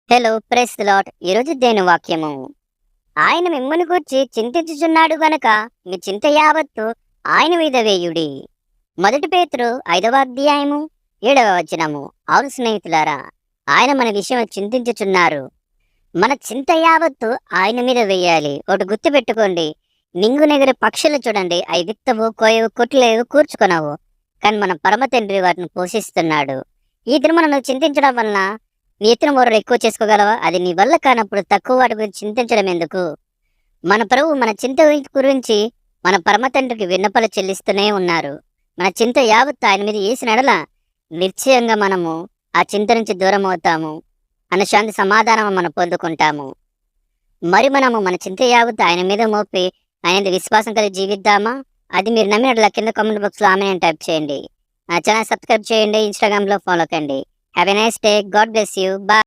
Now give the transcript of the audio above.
Hello press lot ఈరోజు దేని వాక్యము. ఆయన మిమ్మును గూర్చి చింతించుచున్నాడు గనక మీ చింత యావత్తు ఆయన మీద వేయుడి. మొదటి పేతురు 5వ అధ్యాయము 7వ వచనము. అవును స్నేహితులారా, ఆయన మన విషయం చింతించుచున్నారు. మన చింత యావత్తు ఆయన మీద వేయాలి. ఒకటి గుర్తు పెట్టుకోండి, నింగు నెగరి పక్షులు చూడండి, అవి విత్తవు, కోయవు, కొట్టులేవు, కూర్చుకొనవు, కానీ మన పరమ తండ్రి వాటిని పోషిస్తున్నాడు. ఈ దినమున నువ్వు చింతించడం వలన నీ ఎత్తున మూరలు ఎక్కువ చేసుకోగలవా? అది నీ వల్ల కానప్పుడు తక్కువ వాటి గురించి చింతించడం ఎందుకు? మన ప్రభువు మన చింత గురించి మన పరమ తండ్రికి విన్నపలు చెల్లిస్తూనే ఉన్నారు. మన చింత యావత్తు ఆయన మీద వేసిన ఎడల నిశ్చయంగా మనము ఆ చింత నుంచి దూరం అవుతాము, అన్న శాంతి సమాధానం మనం పొందుకుంటాము. మరి మనము మన చింత యావత్తు ఆయన మీద మోపి ఆయన విశ్వాసం కలిగి జీవిద్దామా? అది మీరు నమ్మినట్ల కింద కామెంట్ బాక్స్లో ఆమె అని టైప్ చేయండి. నా ఛానల్ సబ్స్క్రైబ్ చేయండి, ఇన్స్టాగ్రామ్లో ఫాలో కండి. Have a nice day. God bless you. Bye.